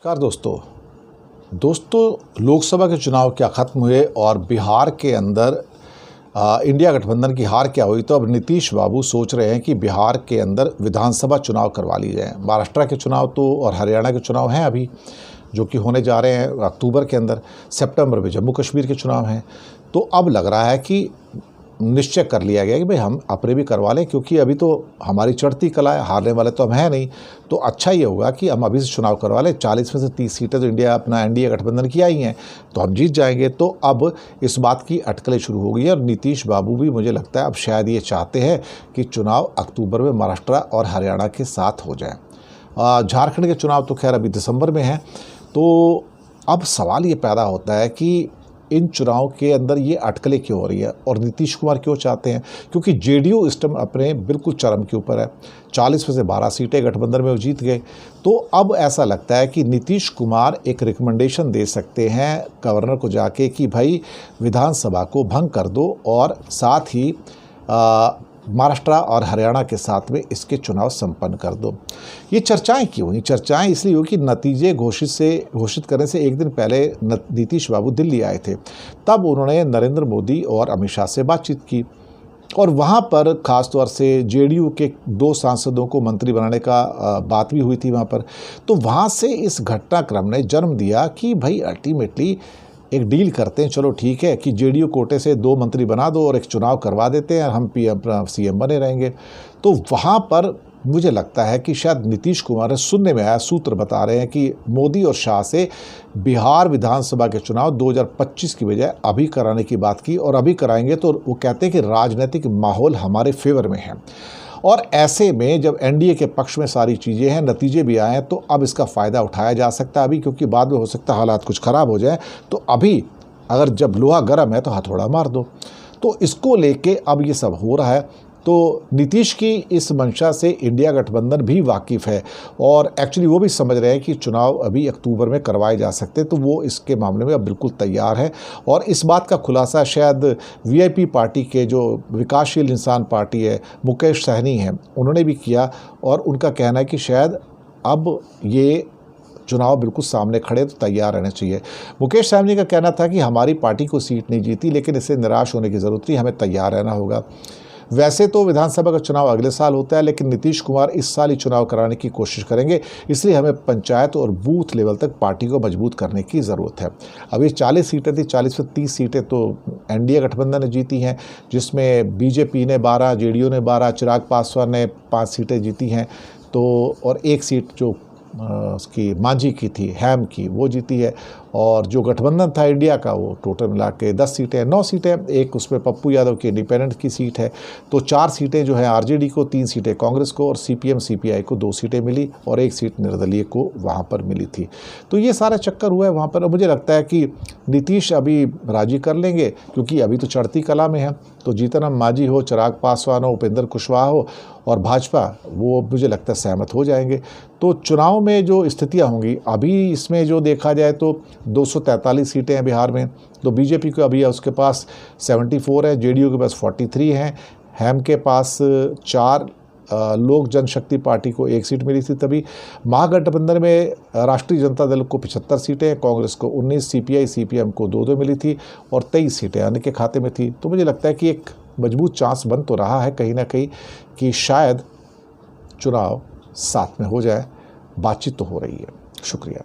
नमस्कार दोस्तों लोकसभा के चुनाव क्या ख़त्म हुए और बिहार के अंदर इंडिया गठबंधन की हार क्या हुई। तो अब नीतीश बाबू सोच रहे हैं कि बिहार के अंदर विधानसभा चुनाव करवा ली जाए। महाराष्ट्र के चुनाव तो और हरियाणा के चुनाव हैं अभी जो कि होने जा रहे हैं अक्टूबर के अंदर। सितंबर में जम्मू कश्मीर के चुनाव हैं। तो अब लग रहा है कि निश्चय कर लिया गया कि भाई हम अपने भी करवा लें, क्योंकि अभी तो हमारी चढ़ती कला है, हारने वाले तो हम हैं नहीं। तो अच्छा ये होगा कि हम अभी से चुनाव करवा लें। 40 में से 30 सीटें तो एनडीए गठबंधन की आई हैं, तो हम जीत जाएंगे। तो अब इस बात की अटकलें शुरू हो गई है और नीतीश बाबू भी मुझे लगता है अब शायद ये चाहते हैं कि चुनाव अक्टूबर में महाराष्ट्र और हरियाणा के साथ हो जाए। झारखंड के चुनाव तो खैर अभी दिसंबर में हैं। तो अब सवाल ये पैदा होता है कि इन चुनाव के अंदर ये अटकलें क्यों हो रही है और नीतीश कुमार क्यों चाहते हैं, क्योंकि जेडीयू इस टाइम अपने बिल्कुल चरम के ऊपर है। 40 में से 12 सीटें गठबंधन में वो जीत गए। तो अब ऐसा लगता है कि नीतीश कुमार एक रिकमेंडेशन दे सकते हैं गवर्नर को जाके कि भाई विधानसभा को भंग कर दो और साथ ही महाराष्ट्र और हरियाणा के साथ में इसके चुनाव संपन्न कर दो। ये चर्चाएं क्यों हुई? चर्चाएं इसलिए हुई कि नतीजे घोषित करने से एक दिन पहले नीतीश बाबू दिल्ली आए थे। तब उन्होंने नरेंद्र मोदी और अमित शाह से बातचीत की और वहाँ पर ख़ासतौर से जेडीयू के 2 सांसदों को मंत्री बनाने का बात भी हुई थी वहाँ पर। तो वहाँ से इस घटनाक्रम ने जन्म दिया कि भाई अल्टीमेटली एक डील करते हैं, चलो ठीक है कि जेडीयू कोटे से 2 मंत्री बना दो और एक चुनाव करवा देते हैं, हम सीएम बने रहेंगे। तो वहाँ पर मुझे लगता है कि शायद नीतीश कुमार ने सुनने में आया, सूत्र बता रहे हैं कि मोदी और शाह से बिहार विधानसभा के चुनाव 2025 की बजाय अभी कराने की बात की और अभी कराएंगे तो वो कहते हैं कि राजनीतिक माहौल हमारे फेवर में है। और ऐसे में जब एनडीए के पक्ष में सारी चीज़ें हैं, नतीजे भी आए हैं, तो अब इसका फ़ायदा उठाया जा सकता है अभी, क्योंकि बाद में हो सकता है हालात कुछ ख़राब हो जाए। तो अभी अगर जब लोहा गर्म है तो हथौड़ा मार दो। तो इसको लेके अब ये सब हो रहा है। तो नीतीश की इस मंशा से इंडिया गठबंधन भी वाकिफ़ है और एक्चुअली वो भी समझ रहे हैं कि चुनाव अभी अक्टूबर में करवाए जा सकते, तो वो इसके मामले में अब बिल्कुल तैयार है। और इस बात का खुलासा शायद वीआईपी पार्टी के जो विकासशील इंसान पार्टी है, मुकेश सहनी हैं, उन्होंने भी किया और उनका कहना है कि शायद अब ये चुनाव बिल्कुल सामने खड़े तो तैयार रहना चाहिए। मुकेश सहनी का कहना था कि हमारी पार्टी को सीट नहीं जीती, लेकिन इससे निराश होने की ज़रूरत नहीं, हमें तैयार रहना होगा। वैसे तो विधानसभा का चुनाव अगले साल होता है, लेकिन नीतीश कुमार इस साल ही चुनाव कराने की कोशिश करेंगे, इसलिए हमें पंचायत और बूथ लेवल तक पार्टी को मजबूत करने की ज़रूरत है। अभी 40 सीटें थी, 40 में 30 सीटें तो एनडीए गठबंधन ने जीती हैं, जिसमें बीजेपी ने 12, जेडीयू ने 12, चिराग पासवान ने 5 सीटें जीती हैं। तो और 1 सीट जो उसकी मांझी की थी, हैम की, वो जीती है। और जो गठबंधन था इंडिया का, वो टोटल मिला के 10 सीटें, 9 सीटें, एक उसमें पप्पू यादव की इंडिपेंडेंट की सीट है। तो 4 सीटें जो है आरजेडी को, 3 सीटें कांग्रेस को और सीपीएम सीपीआई को 2 सीटें मिली और 1 सीट निर्दलीय को वहाँ पर मिली थी। तो ये सारा चक्कर हुआ है वहाँ पर। मुझे लगता है कि नीतीश अभी राजी कर लेंगे, क्योंकि अभी तो चढ़ती कला में है। तो जीतन राम मांझी हो, चिराग पासवान हो, उपेंद्र कुशवाहा हो और भाजपा, वो मुझे लगता है सहमत हो जाएंगे। तो चुनाव में जो स्थितियाँ होंगी अभी, इसमें जो देखा जाए तो 243 सीटें हैं बिहार में। तो बीजेपी को अभी उसके पास 74 है, जेडीयू के पास 43 हैं, हैम के पास 4, लोक जनशक्ति पार्टी को 1 सीट मिली थी। तभी महागठबंधन में राष्ट्रीय जनता दल को 75 सीटें, कांग्रेस को 19, सीपीआई सीपीएम को 2-2 मिली थी और 23 सीटें अन्य के खाते में थी। तो मुझे लगता है कि एक मजबूत चांस बन तो रहा है कहीं ना कहीं कि शायद चुनाव साथ में हो जाए। बातचीत तो हो रही है। शुक्रिया।